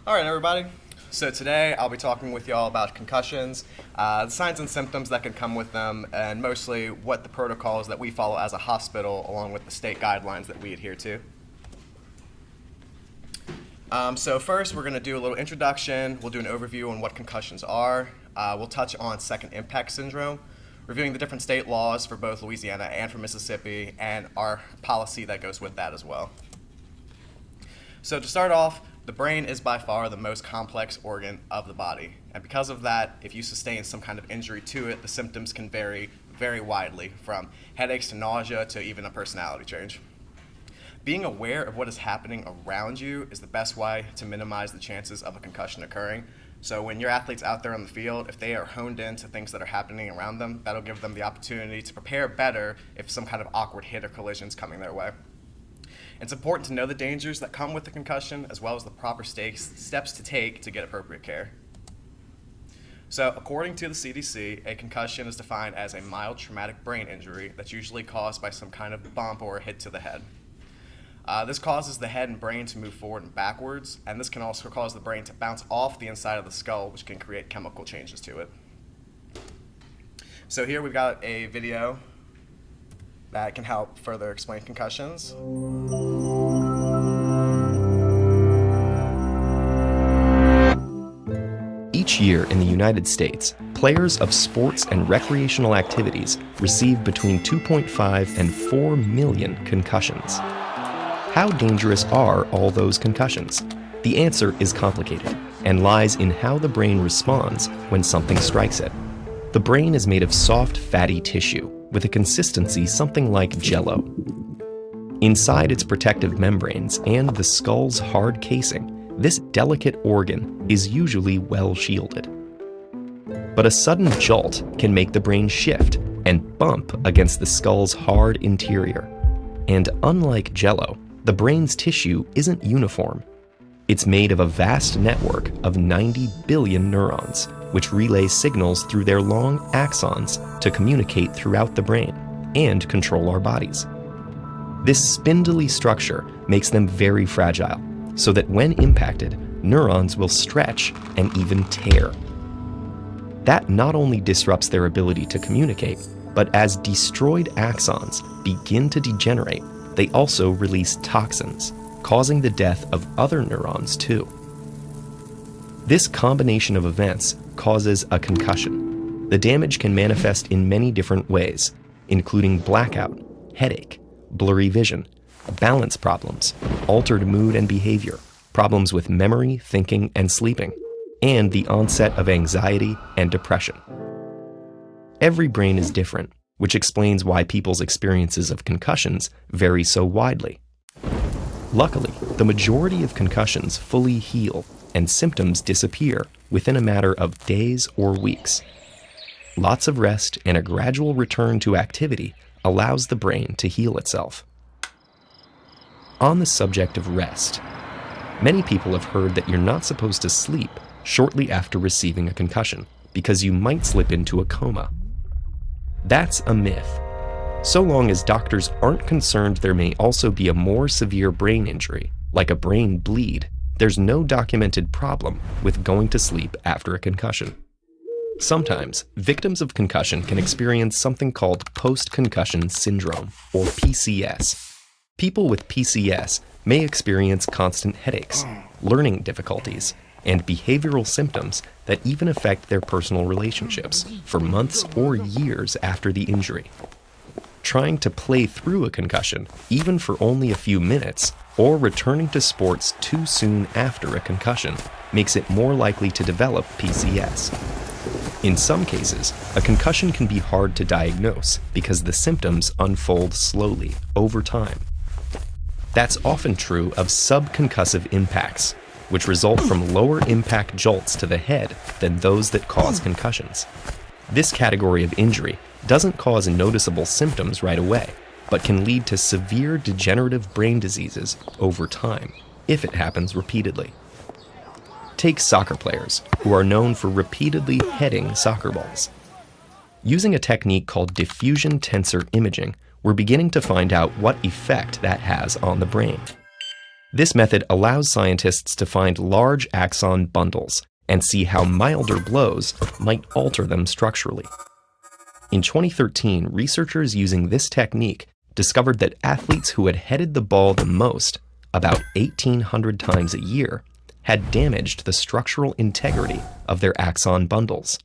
All right, everybody. So today I'll be talking with y'all about concussions, the signs and symptoms that can come with them, and mostly what the protocols that we follow as a hospital, along with the state guidelines that we adhere to. So first, we're going to do a little introduction. We'll do an overview on what concussions are. We'll touch on second impact syndrome, reviewing the different state laws for both Louisiana and for Mississippi, and our policy that goes with that as well. So to start off, the brain is by far the most complex organ of the body. And because of that, if you sustain some kind of injury to it, the symptoms can vary very widely, from headaches to nausea to even a personality change. Being aware of what is happening around you is the best way to minimize the chances of a concussion occurring. So when your athlete's out there on the field, if they are honed in to things that are happening around them, that'll give them the opportunity to prepare better if some kind of awkward hit or collision is coming their way. It's important to know the dangers that come with the concussion, as well as the proper steps to take to get appropriate care. So according to the CDC, a concussion is defined as a mild traumatic brain injury that's usually caused by some kind of bump or a hit to the head. This causes the head and brain to move forward and backwards, and this can also cause the brain to bounce off the inside of the skull, which can create chemical changes to it. So here we've got a video that can help further explain concussions. Each year in the United States, players of sports and recreational activities receive between 2.5 and 4 million concussions. How dangerous are all those concussions? The answer is complicated and lies in how the brain responds when something strikes it. The brain is made of soft, fatty tissue with a consistency something like Jell-O. Inside its protective membranes and the skull's hard casing, this delicate organ is usually well shielded. But a sudden jolt can make the brain shift and bump against the skull's hard interior. And unlike Jell-O, the brain's tissue isn't uniform. It's made of a vast network of 90 billion neurons, which relay signals through their long axons to communicate throughout the brain and control our bodies. This spindly structure makes them very fragile, so that when impacted, neurons will stretch and even tear. That not only disrupts their ability to communicate, but as destroyed axons begin to degenerate, they also release toxins, causing the death of other neurons too. This combination of events causes a concussion. The damage can manifest in many different ways, including blackout, headache, blurry vision, balance problems, altered mood and behavior, problems with memory, thinking, and sleeping, and the onset of anxiety and depression. Every brain is different, which explains why people's experiences of concussions vary so widely. Luckily, the majority of concussions fully heal and symptoms disappear within a matter of days or weeks. Lots of rest and a gradual return to activity allows the brain to heal itself. On the subject of rest, many people have heard that you're not supposed to sleep shortly after receiving a concussion because you might slip into a coma. That's a myth. So long as doctors aren't concerned there may also be a more severe brain injury, like a brain bleed, there's no documented problem with going to sleep after a concussion. Sometimes, victims of concussion can experience something called post-concussion syndrome, or PCS. People with PCS may experience constant headaches, learning difficulties, and behavioral symptoms that even affect their personal relationships for months or years after the injury. Trying to play through a concussion, even for only a few minutes, or returning to sports too soon after a concussion, makes it more likely to develop PCS. In some cases, a concussion can be hard to diagnose because the symptoms unfold slowly over time. That's often true of subconcussive impacts, which result from lower impact jolts to the head than those that cause concussions. This category of injury doesn't cause noticeable symptoms right away, but can lead to severe degenerative brain diseases over time, if it happens repeatedly. Take soccer players, who are known for repeatedly heading soccer balls. Using a technique called diffusion tensor imaging, we're beginning to find out what effect that has on the brain. This method allows scientists to find large axon bundles and see how milder blows might alter them structurally. In 2013, researchers using this technique discovered that athletes who had headed the ball the most, about 1,800 times a year, had damaged the structural integrity of their axon bundles.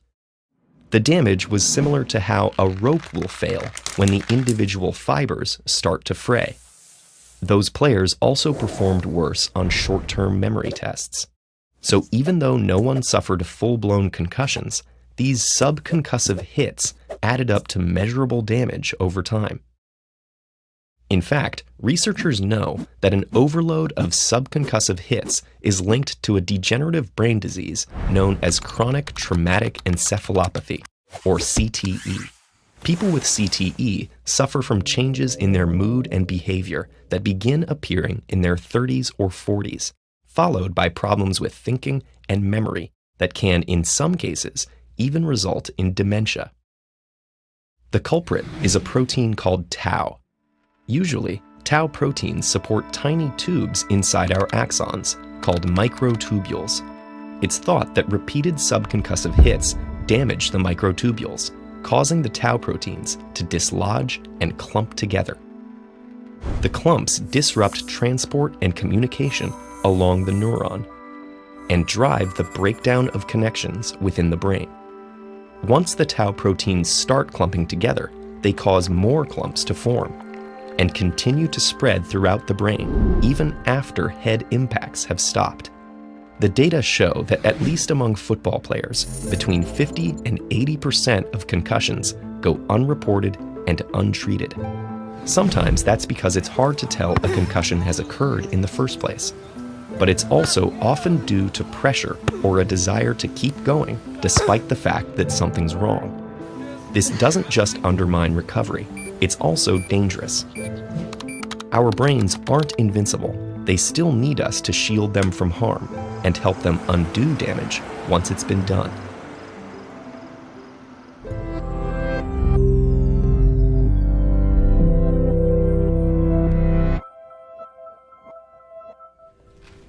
The damage was similar to how a rope will fail when the individual fibers start to fray. Those players also performed worse on short-term memory tests. So even though no one suffered full-blown concussions, these subconcussive hits added up to measurable damage over time. In fact, researchers know that an overload of subconcussive hits is linked to a degenerative brain disease known as chronic traumatic encephalopathy, or CTE. People with CTE suffer from changes in their mood and behavior that begin appearing in their 30s or 40s, followed by problems with thinking and memory that can, in some cases, even result in dementia. The culprit is a protein called tau. Usually, tau proteins support tiny tubes inside our axons, called microtubules. It's thought that repeated subconcussive hits damage the microtubules, causing the tau proteins to dislodge and clump together. The clumps disrupt transport and communication along the neuron and drive the breakdown of connections within the brain. Once the tau proteins start clumping together, they cause more clumps to form and continue to spread throughout the brain even after head impacts have stopped. The data show that at least among football players, between 50 and 80% of concussions go unreported and untreated. Sometimes that's because it's hard to tell a concussion has occurred in the first place. But it's also often due to pressure or a desire to keep going despite the fact that something's wrong. This doesn't just undermine recovery, it's also dangerous. Our brains aren't invincible. They still need us to shield them from harm and help them undo damage once it's been done.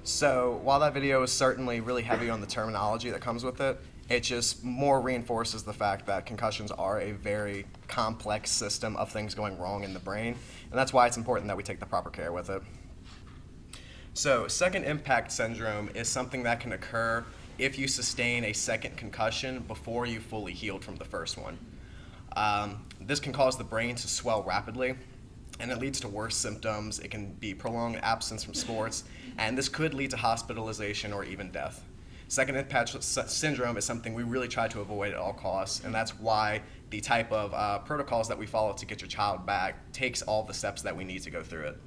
So while that video is certainly really heavy on the terminology that comes with it, it just more reinforces the fact that concussions are a very complex system of things going wrong in the brain, and that's why it's important that we take the proper care with it. So second impact syndrome is something that can occur if you sustain a second concussion before you fully healed from the first one. This can cause the brain to swell rapidly, and it leads to worse symptoms. It can be prolonged absence from sports, and this could lead to hospitalization or even death. Second impact syndrome is something we really try to avoid at all costs, and that's why the type of protocols that we follow to get your child back takes all the steps that we need to go through it.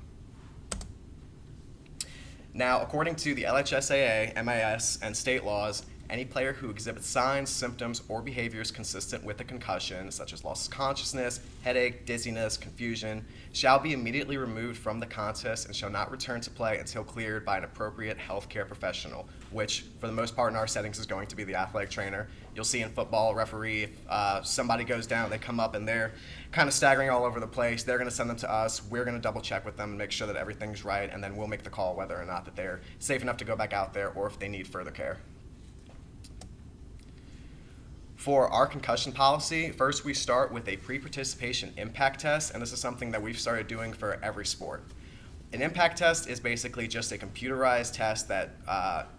Now, according to the LHSAA, MAS, and state laws, any player who exhibits signs, symptoms, or behaviors consistent with a concussion, such as loss of consciousness, headache, dizziness, confusion, shall be immediately removed from the contest and shall not return to play until cleared by an appropriate healthcare professional, which, for the most part in our settings, is going to be the athletic trainer. You'll see in football, referee, if somebody goes down, they come up and they're kind of staggering all over the place. They're going to send them to us. We're going to double check with them and make sure that everything's right, and then we'll make the call whether or not that they're safe enough to go back out there or if they need further care. For our concussion policy, first we start with a pre-participation impact test, and this is something that we've started doing for every sport. An impact test is basically just a computerized test that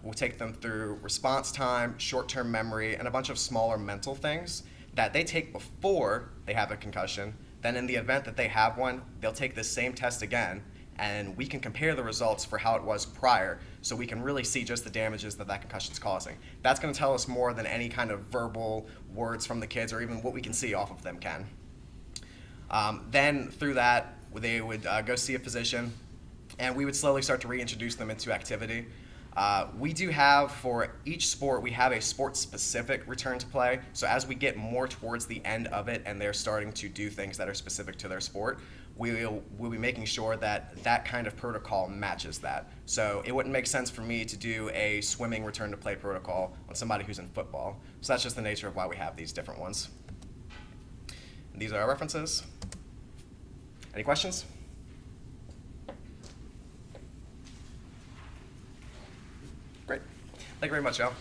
will take them through response time, short-term memory, and a bunch of smaller mental things that they take before they have a concussion. Then in the event that they have one, they'll take this same test again, and we can compare the results for how it was prior, so we can really see just the damages that concussion's causing. That's going to tell us more than any kind of verbal words from the kids or even what we can see off of them can. Then through that, they would go see a physician, and we would slowly start to reintroduce them into activity. We do have, for each sport, we have a sport-specific return to play. So as we get more towards the end of it and they're starting to do things that are specific to their sport, we'll be making sure that that kind of protocol matches that. So it wouldn't make sense for me to do a swimming return to play protocol on somebody who's in football. So that's just the nature of why we have these different ones. And these are our references. Any questions? Thank you very much, Al.